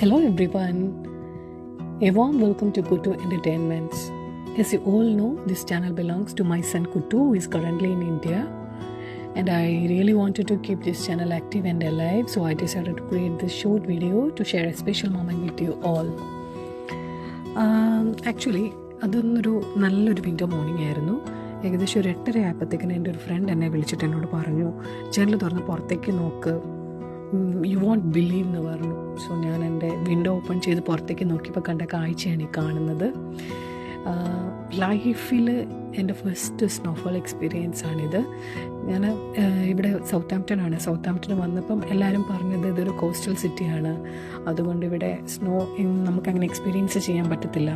Hello everyone, a warm welcome to Kuttu Entertainments. As you all know, this channel belongs to my son Kuttu, who is currently in India, and I really wanted to keep this channel active and alive, so I decided to create this short video to share a special moment with you all. Actually, അതൊന്നൊരു നല്ലൊരു window morning ആയിരുന്നു. ഏകദേശം ഒരു 8:30 ആയപ്പോഴത്തേക്കിന് എൻ്റെ ഒരു front എന്നെ വിളിച്ചിട്ട് എന്നോട് പറഞ്ഞു, ജനൽ തുറന്ന് പുറത്തേക്ക് നോക്ക്, യു വോണ്ട് ബിലീവ് എന്ന് പറഞ്ഞു. സോ ഞാൻ എൻ്റെ വിൻഡോ ഓപ്പൺ ചെയ്ത് പുറത്തേക്ക് നോക്കിയപ്പോൾ കണ്ട കാഴ്ചയാണ് ഈ കാണുന്നത്. ലൈഫിൽ എൻ്റെ ഫസ്റ്റ് സ്നോഫോൾ എക്സ്പീരിയൻസ് ആണിത്. ഞാൻ ഇവിടെ സൗത്താംപ്ടൺ വന്നപ്പം എല്ലാവരും പറഞ്ഞത് ഇതൊരു കോസ്റ്റൽ സിറ്റിയാണ്, അതുകൊണ്ട് ഇവിടെ സ്നോ നമുക്കങ്ങനെ എക്സ്പീരിയൻസ് ചെയ്യാൻ പറ്റത്തില്ല.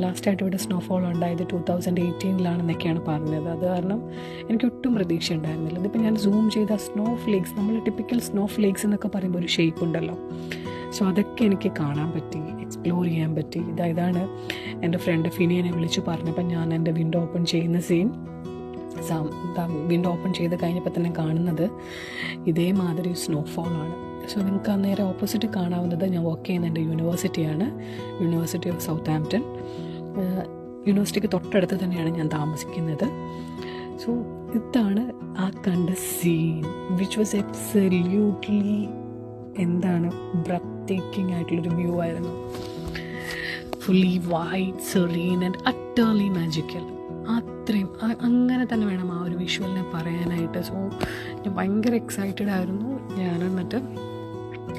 ലാസ്റ്റായിട്ട് ഇവിടെ സ്നോഫോൾ ഉണ്ടായത് 2018 പറഞ്ഞത്. അത് കാരണം എനിക്കൊട്ടും പ്രതീക്ഷ ഉണ്ടായിരുന്നില്ല. ഇതിപ്പോൾ ഞാൻ സൂം ചെയ്ത സ്നോ ഫ്ലേക്സ്, നമ്മൾ ടിപ്പിക്കൽ സ്നോ ഫ്ലേക്സ് എന്നൊക്കെ പറയുമ്പോൾ ഒരു ഷേപ്പ് ഉണ്ടല്ലോ, സോ അതൊക്കെ എനിക്ക് കാണാൻ പറ്റി, എക്സ്പ്ലോർ ചെയ്യാൻ പറ്റി. ഇതാണ് എൻ്റെ ഫ്രണ്ട് ഫിനിയനെ വിളിച്ചു പറഞ്ഞപ്പോൾ ഞാൻ എൻ്റെ വിൻഡോ ഓപ്പൺ ചെയ്യുന്ന സീൻ, വിൻഡോ ഓപ്പൺ ചെയ്ത് കഴിഞ്ഞപ്പോൾ തന്നെ കാണുന്നത് ഇതേമാതിരി സ്നോഫോളാണ്. സോ നിങ്ങൾക്ക് അന്നേരം ഓപ്പോസിറ്റ് കാണാവുന്നത് ഞാൻ വർക്ക് ചെയ്യുന്ന എൻ്റെ യൂണിവേഴ്സിറ്റിയാണ്, യൂണിവേഴ്സിറ്റി ഓഫ് സൗത്താംപ്ടൺ. യൂണിവേഴ്സിറ്റിക്ക് തൊട്ടടുത്ത് തന്നെയാണ് ഞാൻ താമസിക്കുന്നത്. സോ ഇതാണ് ആ കണ്ട scene, which was absolutely breathtaking ആയിട്ടുള്ളൊരു വ്യൂ ആയിരുന്നു. Fully white, serene and utterly magical. അത്രയും അങ്ങനെ തന്നെ വേണം ആ ഒരു വിഷ്വലിനെ പറയാനായിട്ട്. സോ ഞാൻ ഭയങ്കര എക്സൈറ്റഡ് ആയിരുന്നു. ഞാൻ എന്നിട്ട്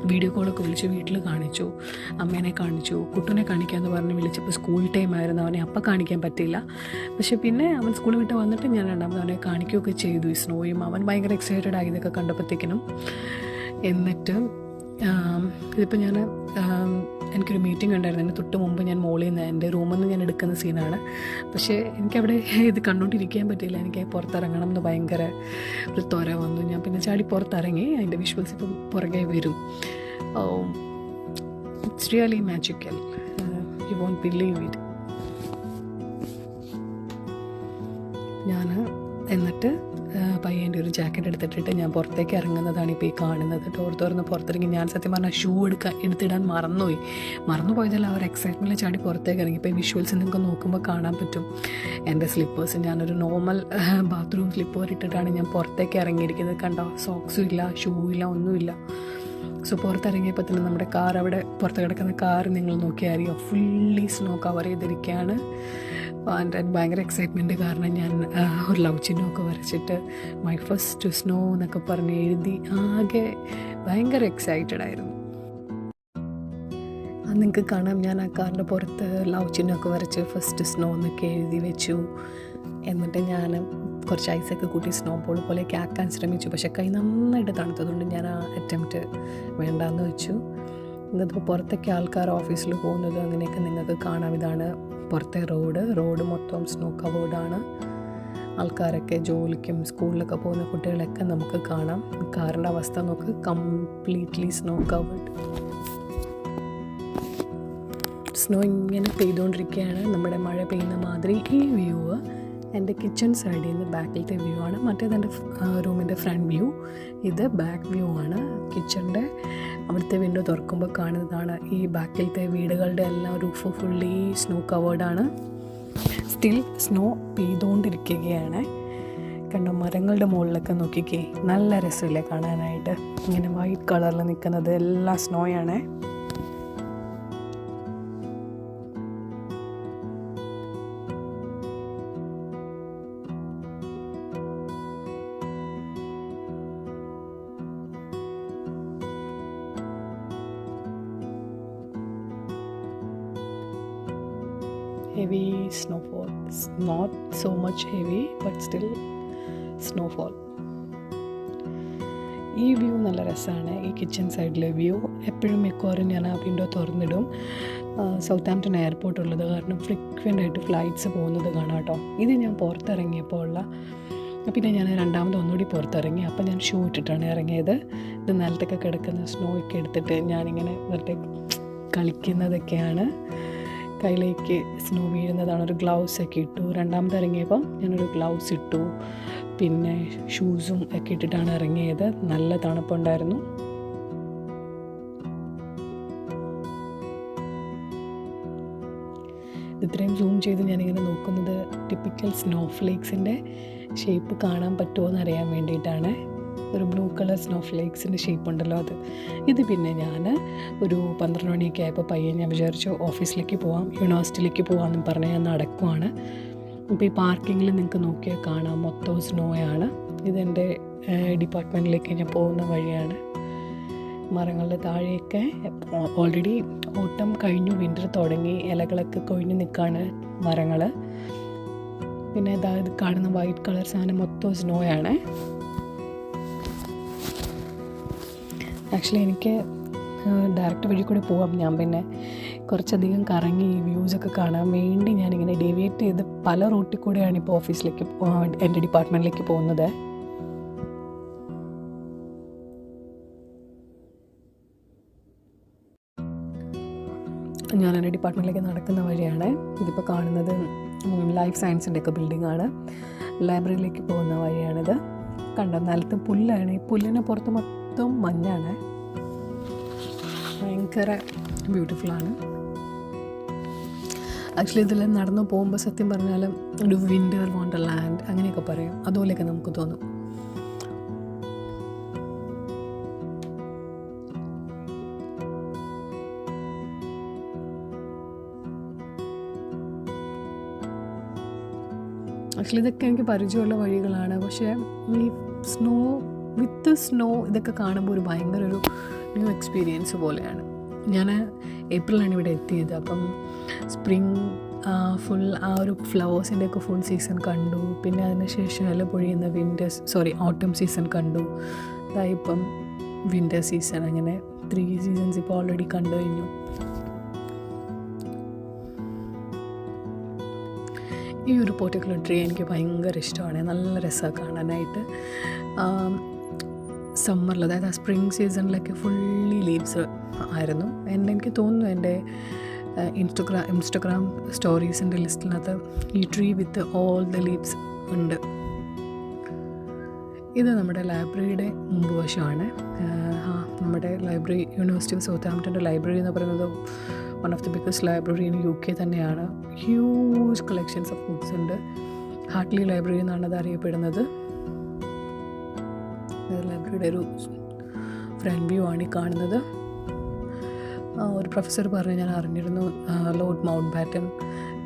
വീഡിയോ കോളൊക്കെ വിളിച്ച് വീട്ടിൽ കാണിച്ചു, അമ്മേനെ കാണിച്ചു, കുട്ടനെ കാണിക്കാമെന്ന് പറഞ്ഞ് വിളിച്ചപ്പോൾ സ്കൂൾ ടൈം ആയിരുന്നു, അവനെ അപ്പം കാണിക്കാൻ പറ്റില്ല. പക്ഷേ പിന്നെ അവൻ സ്കൂൾ വിട്ട് വന്നിട്ട് ഞാൻ രണ്ടാമത് അവനെ കാണിക്കുകയൊക്കെ ചെയ്തു ഈ സ്നോയും. അവൻ ഭയങ്കര എക്സൈറ്റഡ് ആയി ഇതൊക്കെ കണ്ടപ്പോഴത്തേക്കിനും. എന്നിട്ട് ഇതിപ്പോൾ ഞാൻ എനിക്കൊരു മീറ്റിംഗ് ഉണ്ടായിരുന്നു. അതിന് തൊട്ട് മുമ്പ് ഞാൻ മോളിൽ നിന്ന് എൻ്റെ റൂമിൽ നിന്ന് ഞാൻ എടുക്കുന്ന സീനാണ്. പക്ഷേ എനിക്കവിടെ ഇത് കണ്ടുകൊണ്ടിരിക്കാൻ പറ്റില്ല, എനിക്ക് പുറത്തിറങ്ങണം എന്ന് ഭയങ്കര ഒരു ത്വര വന്നു. ഞാൻ പിന്നെ ചാടി പുറത്തിറങ്ങി. അതിൻ്റെ വിഷ്വൽസ് ഇപ്പം പുറകെ വരും. It's really magical, you won't believe it. ഞാൻ എന്നിട്ട് പയ്യൻ്റെ ഒരു ജാക്കറ്റ് എടുത്തിട്ടിട്ട് ഞാൻ പുറത്തേക്ക് ഇറങ്ങുന്നതാണ് ഇപ്പോൾ ഈ കാണുന്നത്. ഡോർ തുറന്ന് പുറത്തിറങ്ങി. ഞാൻ സത്യം പറഞ്ഞാൽ ഷൂ എടുത്തിടാൻ മറന്നുപോയതല്ല, ആ ഒരു എക്സൈറ്റ്മെൻറ്റിൽ ചാടി പുറത്തേക്ക് ഇറങ്ങി. ഇപ്പോൾ ഈ വിഷ്വൽസ് നിങ്ങൾക്ക് നോക്കുമ്പോൾ കാണാൻ പറ്റും. എൻ്റെ സ്ലിപ്പേഴ്സ്, ഞാനൊരു നോർമൽ ബാത്റൂം സ്ലിപ്പർ ഇട്ടിട്ടാണ് ഞാൻ പുറത്തേക്ക് ഇറങ്ങിയിരിക്കുന്നത്. കണ്ടോ, സോക്സും ഇല്ല, ഷൂ ഇല്ല, ഒന്നുമില്ല. സോ പുറത്തിറങ്ങിയപ്പോൾ തന്നെ നമ്മുടെ കാർ, അവിടെ പുറത്ത് കിടക്കുന്ന കാർ നിങ്ങൾ നോക്കിയാൽ അറിയാം, ഫുള്ളി സ്നോ കവർ ചെയ്തിരിക്കുകയാണ്. ഭയങ്കര എക്സൈറ്റ്മെൻറ്റ് കാരണം ഞാൻ ഒരു ലവ് ചിഹ്നമൊക്കെ വരച്ചിട്ട് മൈ ഫസ്റ്റ് സ്നോ എന്നൊക്കെ പറഞ്ഞ് എഴുതി. ആകെ ഭയങ്കര എക്സൈറ്റഡ് ആയിരുന്നു. അത് നിങ്ങൾക്ക് കാണാം, ഞാൻ ആ കാറിൻ്റെ പുറത്ത് ലവ് ചിഹ്നമൊക്കെ വരച്ച് ഫസ്റ്റ് സ്നോ എന്നൊക്കെ എഴുതി വെച്ചു. എന്നിട്ട് ഞാൻ കുറച്ച് ഐസൊക്കെ കൂട്ടി സ്നോ ബോൾ പോലെയൊക്കെ ആക്കാൻ ശ്രമിച്ചു. പക്ഷേ കൈ നന്നായിട്ട് തണുത്തതുകൊണ്ട് ഞാൻ ആ അറ്റംപ്റ്റ് വേണ്ടാന്ന് വെച്ചു. എന്നിട്ടിപ്പോൾ പുറത്തൊക്കെ ആൾക്കാർ ഓഫീസിൽ പോകുന്നത് അങ്ങനെയൊക്കെ നിങ്ങൾക്ക് കാണാം. ഇതാണ് പുറത്തെ റോഡ് മൊത്തം സ്നോ കവേർഡാണ്. ആൾക്കാരൊക്കെ ജോലിക്കും സ്കൂളിലൊക്കെ പോകുന്ന കുട്ടികളൊക്കെ നമുക്ക് കാണാം. കാറിൻ്റെ അവസ്ഥ നോക്ക്, കംപ്ലീറ്റ്ലി സ്നോ കവേർഡ്. സ്നോ ഇങ്ങനെ പെയ്തുകൊണ്ടിരിക്കുകയാണ്, നമ്മുടെ മഴ പെയ്യുന്ന മാതിരി. ഈ വ്യൂ എൻ്റെ കിച്ചൺ സൈഡിൽ നിന്ന് ബാക്കിലത്തെ വ്യൂ ആണ്. മറ്റേത് എൻ്റെ റൂമിൻ്റെ ഫ്രണ്ട് വ്യൂ. ഇത് ബാക്ക് വ്യൂ ആണ്. കിച്ചണിൻ്റെ അവിടുത്തെ വിൻഡോ തുറക്കുമ്പോൾ കാണുന്നതാണ് ഈ ബാക്കിലത്തെ വീടുകളുടെ എല്ലാം റൂഫ് ഫുള്ളി സ്നോ കവേർഡാണ്. സ്റ്റിൽ സ്നോ പെയ്തുകൊണ്ടിരിക്കുകയാണ്. കണ്ടോ, മരങ്ങളുടെ മുകളിലൊക്കെ നോക്കിക്കേ, നല്ല രസമില്ലേ കാണാനായിട്ട്. ഇങ്ങനെ വൈറ്റ് കളറിൽ നിൽക്കുന്നത് എല്ലാം സ്നോയാണ്. Heavy snowfall. It's not so much heavy, but still snowfall. ഈ വ്യൂ നല്ല രസമാണ്. ഈ കിച്ചൺ സൈഡിലെ വ്യൂ എപ്പോഴും മിക്കവാറും ഞാൻ ആ വിൻഡോ തുറന്നിടും. സൗത്താംപ്ടൺ എയർപോർട്ട് ഉള്ളത് കാരണം ഫ്രീക്വൻ്റ് ആയിട്ട് ഫ്ലൈറ്റ്സ് പോകുന്നത് കാണാം കേട്ടോ. ഇത് ഞാൻ പുറത്തിറങ്ങിയപ്പോൾ ഉള്ള, പിന്നെ ഞാൻ രണ്ടാമത് ഒന്നുകൂടി പുറത്തിറങ്ങി. അപ്പം ഞാൻ ഷൂ ഇട്ടിട്ടാണ് ഇറങ്ങിയത്. ഇത് നിലത്തൊക്കെ കിടക്കുന്ന സ്നോ ഒക്കെ എടുത്തിട്ട് ഞാനിങ്ങനെ വെറുതെ കളിക്കുന്നതൊക്കെയാണ്. കയ്യിലേക്ക് സ്നോ വീഴുന്നതാണ്. ഒരു ഗ്ലൗസൊക്കെ ഇട്ടു. രണ്ടാമത് ഇറങ്ങിയപ്പോൾ ഞാനൊരു ഗ്ലൗസ് ഇട്ടു, പിന്നെ ഷൂസും ഒക്കെ ഇട്ടിട്ടാണ് ഇറങ്ങിയത്. നല്ല തണുപ്പുണ്ടായിരുന്നു. ഇത്രയും സൂം ചെയ്ത് ഞാനിങ്ങനെ നോക്കുന്നത് ടിപ്പിക്കൽ സ്നോ ഫ്ലേക്സിൻ്റെ ഷേപ്പ് കാണാൻ പറ്റുമോ എന്നറിയാൻ വേണ്ടിയിട്ടാണ്. ഒരു ബ്ലൂ കളർ സ്നോ ഫ്ലേക്സിൻ്റെ ഷേപ്പ് ഉണ്ടല്ലോ അത്. ഇത് പിന്നെ ഞാൻ ഒരു 12 മണിയൊക്കെ ആയപ്പോൾ പയ്യെ ഞാൻ വിചാരിച്ചു ഓഫീസിലേക്ക് പോവാം, യൂണിവേഴ്സിറ്റിയിലേക്ക് പോകാമെന്നും പറഞ്ഞ് ഞാൻ നടക്കുവാണ്. ഇപ്പോൾ ഈ പാർക്കിങ്ങിൽ നിങ്ങൾക്ക് നോക്കിയാൽ കാണാം, മൊത്തം സ്നോയാണ്. ഇതെൻ്റെ ഡിപ്പാർട്ട്മെൻറ്റിലേക്ക് ഞാൻ പോകുന്ന വഴിയാണ്. മരങ്ങളുടെ താഴെയൊക്കെ ഓൾറെഡി ഓട്ടം കഴിഞ്ഞു, വിൻ്റർ തുടങ്ങി, ഇലകളൊക്കെ കൊഴിഞ്ഞ് നിൽക്കുകയാണ് മരങ്ങൾ. പിന്നെ ഇത് കാണുന്ന വൈറ്റ് കളർ സാധനം മൊത്തം സ്നോയാണ്. ആക്ച്വലി എനിക്ക് ഡയറക്റ്റ് വഴി കൂടെ പോവാം. ഞാൻ പിന്നെ കുറച്ചധികം കറങ്ങി ഈ വ്യൂസൊക്കെ കാണാൻ വേണ്ടി ഞാനിങ്ങനെ ഡേവിയേറ്റ് ചെയ്ത് പല റൂട്ടിൽ കൂടെയാണ് ഇപ്പോൾ ഓഫീസിലേക്ക് എൻ്റെ ഡിപ്പാർട്ട്മെൻറ്റിലേക്ക് പോകുന്നത്. ഞാൻ എൻ്റെ ഡിപ്പാർട്ട്മെൻറ്റിലേക്ക് നടക്കുന്ന വഴിയാണ്. ഇതിപ്പോൾ കാണുന്നത് ലൈഫ് സയൻസിൻ്റെ ഒക്കെ ബിൽഡിങ്ങാണ്. ലൈബ്രറിയിലേക്ക് പോകുന്ന വഴിയാണിത്. കണ്ട നിലത്ത് പുല്ലാണ്. ഈ പുല്ലിന് പുറത്ത് മൊത്തം മഞ്ഞാണ്. ഭയങ്കര ബ്യൂട്ടിഫുള്ളാണ്. ആക്ച്വലി ഇതിൽ നടന്നു പോകുമ്പോൾ സത്യം പറഞ്ഞാൽ ഒരു വിൻ്റർ വണ്ടർലാൻഡ് അങ്ങനെയൊക്കെ പറയും, അതുപോലെയൊക്കെ നമുക്ക് തോന്നും. ആക്ച്വലി ഇതൊക്കെ എനിക്ക് പരിചയമുള്ള വഴികളാണ്. പക്ഷേ ഈ വിത്ത് സ്നോ ഇതൊക്കെ കാണുമ്പോൾ ഒരു ഭയങ്കര ഒരു ന്യൂ എക്സ്പീരിയൻസ് പോലെയാണ്. ഞാൻ ഏപ്രിലാണ് ഇവിടെ എത്തിയത്. അപ്പം സ്പ്രിങ് ഫുൾ ആ ഒരു ഫ്ലവേഴ്സിൻ്റെ ഒക്കെ ഫുൾ സീസൺ കണ്ടു. പിന്നെ അതിന് ശേഷം ഇല പൊഴിയുന്ന ഓട്ടം സീസൺ കണ്ടു. ഇപ്പം വിൻ്റർ സീസൺ, അങ്ങനെ 3 സീസൺസ് ഇപ്പോൾ ഓൾറെഡി കണ്ടു കഴിഞ്ഞു. ഈ ഒരു പെർട്ടിക്കുലർ ട്രീ എനിക്ക് ഭയങ്കര ഇഷ്ടമാണ്. നല്ല രസമാണ് കാണാനായിട്ട്. സമ്മറിൽ, അതായത് ആ സ്പ്രിങ് സീസണിലൊക്കെ ഫുള്ളി ലീവ്സ് ആയിരുന്നു. എനിക്ക് തോന്നുന്നു എൻ്റെ ഇൻസ്റ്റഗ്രാം സ്റ്റോറീസിൻ്റെ ലിസ്റ്റിനകത്ത് ഈ tree with all the leaves ഉണ്ട്. ഇത് നമ്മുടെ ലൈബ്രറിയുടെ മുമ്പ് വശമാണ്. നമ്മുടെ ലൈബ്രറി യൂണിവേഴ്സിറ്റി ഓഫ് സൗത്താംപ്ടൻ്റെ ലൈബ്രറി എന്ന് പറയുന്നത് one of the biggest library in UK തന്നെയാണ്. ഹ്യൂജ് കളക്ഷൻസ് ഓഫ് ബുക്സ് ഉണ്ട്. ഹാർട്ട്ലി ലൈബ്രറി എന്നാണ് അത് അറിയപ്പെടുന്നത്. ലൈബ്രറിയുടെ ഒരു ഫ്രണ്ട് വ്യൂ ആണ് ഈ കാണുന്നത്. ഒരു പ്രൊഫസർ പറഞ്ഞ് ഞാൻ അറിഞ്ഞിരുന്നു, ലോർഡ് മൗണ്ട് ബാറ്റൻ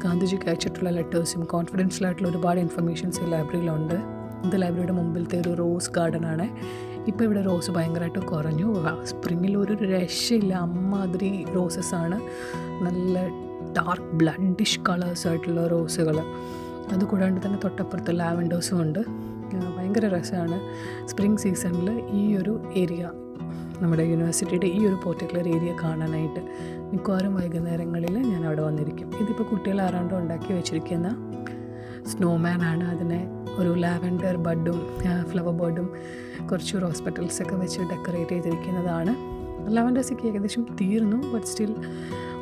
ഗാന്ധിജിക്ക് അയച്ചിട്ടുള്ള ലെറ്റേഴ്സും കോൺഫിഡൻഷ്യലായിട്ടുള്ള ഒരുപാട് ഇൻഫർമേഷൻസ് ഈ ലൈബ്രറിയിലുണ്ട്. ഇത് ലൈബ്രറിയുടെ മുമ്പിലത്തെ ഒരു റോസ് ഗാർഡനാണ്. ഇപ്പോൾ ഇവിടെ റോസ് ഭയങ്കരമായിട്ട് കുറഞ്ഞു. സ്പ്രിങ്ങിൽ ഒരു രക്ഷയില്ല, അമ്മാതിരി റോസസാണ്. നല്ല ഡാർക്ക് ബ്ലഡിഷ് കളേഴ്സായിട്ടുള്ള റോസുകൾ. അതുകൂടാണ്ട് തന്നെ തൊട്ടപ്പുറത്ത് ലാവൻഡേഴ്സും ഉണ്ട്. ഭയങ്കര രസമാണ് സ്പ്രിംഗ് സീസണിൽ ഈ ഒരു ഏരിയ, നമ്മുടെ യൂണിവേഴ്സിറ്റിയുടെ ഈ ഒരു പെർട്ടിക്കുലർ ഏരിയ കാണാനായിട്ട്. മിക്കവാറും വൈകുന്നേരങ്ങളിൽ ഞാൻ അവിടെ വന്നിരിക്കും. ഇതിപ്പോൾ കുട്ടികൾ ആരാണ്ടോ ഉണ്ടാക്കി വെച്ചിരിക്കുന്ന സ്നോമാനാണ്. അതിനെ ഒരു ലാവൻഡർ ബഡും ഫ്ലവർ ബോർഡും കുറച്ച് റോസ് പെറ്റൽസൊക്കെ വെച്ച് ഡെക്കറേറ്റ് ചെയ്തിരിക്കുന്നതാണ്. ലാവൻഡേഴ്സൊക്കെ ഏകദേശം തീർന്നു, ബട്ട് സ്റ്റിൽ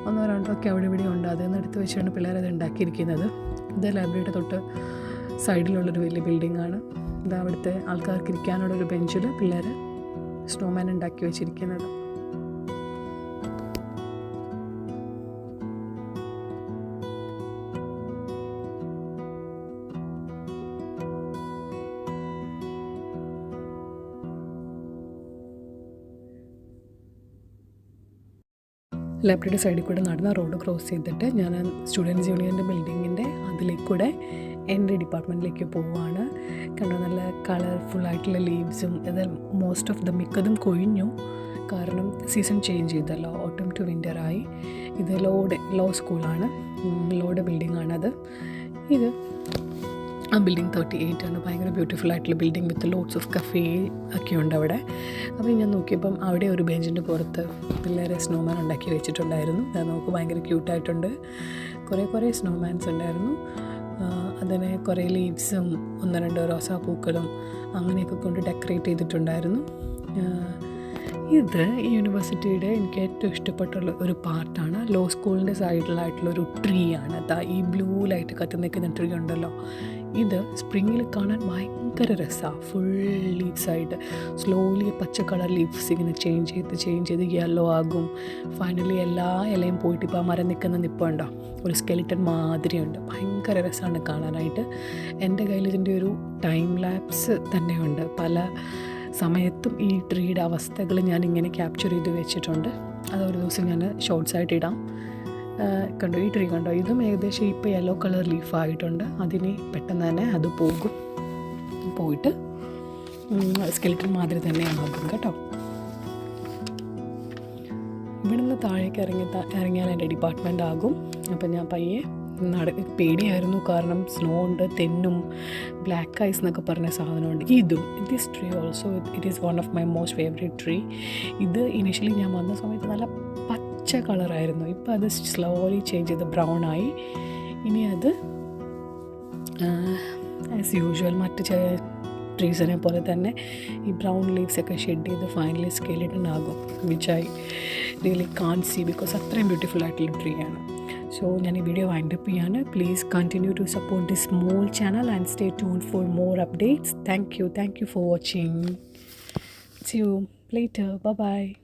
1-2 ഒക്കെ അവിടെ ഇവിടെ ഉണ്ട്. അതിൽ എടുത്ത് വെച്ചാണ് പിള്ളേരത് ഉണ്ടാക്കിയിരിക്കുന്നത്. ഇത് ലൈബ്രറിയുടെ തൊട്ട് സൈഡിലുള്ളൊരു വലിയ ബിൽഡിങ്ങാണ്. ഇത് അവിടുത്തെ ആൾക്കാർക്ക് ഇരിക്കാനുള്ളൊരു ബെഞ്ചിൽ പിള്ളേർ സ്നോമാൻ ഉണ്ടാക്കി വെച്ചിരിക്കുന്നത്. ലൈബ്രറിയുടെ സൈഡിൽ കൂടെ നടന്ന റോഡ് ക്രോസ് ചെയ്തിട്ട് ഞാൻ സ്റ്റുഡൻറ്റ്സ് യൂണിയൻ്റെ ബിൽഡിങ്ങിൻ്റെ അതിലേക്കൂടെ എൻ്റെ ഡിപ്പാർട്ട്മെൻറ്റിലേക്ക് പോവുകയാണ്. കണ്ടോ, നല്ല കളർഫുള്ളായിട്ടുള്ള ലീവ്സും. ഇത് മോസ്റ്റ് ഓഫ് ദ മിക്കതും കൊഴിഞ്ഞു, കാരണം സീസൺ ചേഞ്ച് ചെയ്തല്ലോ, ഓട്ടം ടു വിൻ്ററായി. ഇത് ലോ സ്കൂളാണ്, ലോയുടെ ബിൽഡിങ്ങാണത്. ഇത് ആ ബിൽഡിംഗ് 38 ആണ്. ഭയങ്കര ബ്യൂട്ടിഫുൾ ആയിട്ടുള്ള building with lots of cafe ഒക്കെ ഉണ്ട് അവിടെ. അപ്പോൾ ഞാൻ നോക്കിയപ്പം അവിടെ ഒരു ബെഞ്ചിൻ്റെ പുറത്ത് പിള്ളേരെ സ്നോമാൻ ഉണ്ടാക്കി വെച്ചിട്ടുണ്ടായിരുന്നു. അത് നമുക്ക് ഭയങ്കര ക്യൂട്ടായിട്ടുണ്ട്. കുറേ സ്നോമാൻസ് ഉണ്ടായിരുന്നു. അതിനെ കുറേ ലീവ്സും 1-2 റോസാപ്പൂക്കളും അങ്ങനെയൊക്കെ കൊണ്ട് ഡെക്കറേറ്റ് ചെയ്തിട്ടുണ്ടായിരുന്നു. ഇത് ഈ യൂണിവേഴ്സിറ്റിയുടെ എനിക്ക് ഏറ്റവും ഇഷ്ടപ്പെട്ടുള്ള ഒരു പാർട്ടാണ്. ലോ സ്കൂളിൻ്റെ സൈഡിലായിട്ടുള്ളൊരു ട്രീ ആണ്. ഈ ബ്ലൂ ലൈറ്റ് കത്തി നിൽക്കുന്ന ട്രീ ഉണ്ടല്ലോ, ഇത് സ്പ്രിങ്ങിൽ കാണാൻ ഭയങ്കര രസമാണ്. ഫുൾ ലീവ്സായിട്ട് സ്ലോലി പച്ച കളർ ലീവ്സ് ഇങ്ങനെ ചേഞ്ച് ചെയ്ത് യെല്ലോ ആകും. ഫൈനലി എല്ലാ ഇലയും പോയിട്ട് ഇപ്പോൾ ആ മരം നിൽക്കുന്ന നിൽപ്പുണ്ടോ, ഒരു സ്കെലിറ്റൻ മാതിരിയുണ്ട്. ഭയങ്കര രസമാണ് കാണാനായിട്ട്. എൻ്റെ കയ്യിൽ ഇതിൻ്റെ ഒരു ടൈം ലാപ്സ് തന്നെയുണ്ട്. പല സമയത്തും ഈ ട്രീയുടെ അവസ്ഥകൾ ഞാനിങ്ങനെ ക്യാപ്ചർ ചെയ്ത് വെച്ചിട്ടുണ്ട്. അതൊരു ദിവസം ഞാൻ ഷോർട്ട്സായിട്ട് ഇടാം. കണ്ടോ, ഈ ട്രീ കണ്ടോ, ഇതും ഏകദേശം ഇപ്പോൾ യെല്ലോ കളർ ലീഫായിട്ടുണ്ട്. അതിന് പെട്ടെന്ന് തന്നെ അത് പോയിട്ട് സ്കെലിറ്റൻ മാതിരി തന്നെ ആകും കേട്ടോ. ഇവിടുന്ന് താഴേക്ക് ഇറങ്ങിയാൽ എൻ്റെ ഡിപ്പാർട്ട്മെൻ്റ് ആകും. അപ്പം ഞാൻ പയ്യെ പേടിയായിരുന്നു, കാരണം സ്നോ ഉണ്ട്, തെന്നും ബ്ലാക്ക് ഐസ് എന്നൊക്കെ പറഞ്ഞ സാധനമുണ്ട്. This tree also it is one of my most favourite tree. ഇത് ഇനിഷ്യലി ഞാൻ വന്ന സമയത്ത് നല്ല പച്ച കളറായിരുന്നു. ഇപ്പോൾ അത് സ്ലോലി ചേഞ്ച് ചെയ്ത് ബ്രൗൺ ആയി. ഇനി അത് ആസ് യൂഷ്വൽ മറ്റ് ട്രീസിനെ പോലെ തന്നെ ഈ ബ്രൗൺ ലീവ്സൊക്കെ ഷെഡ് ചെയ്ത് ഫൈനലി സ്കെലിറ്റൻ ആകും, which I really can see because അത്രയും ബ്യൂട്ടിഫുൾ ആയിട്ടുള്ള ട്രീ ആണ്. സോ ഞാൻ ഈ വീഡിയോ വൈൻഡപ്പ് ചെയ്യാണ്. Please continue to support this small channel and stay tune for more updates. Thank you for watching. See you later. Bye bye.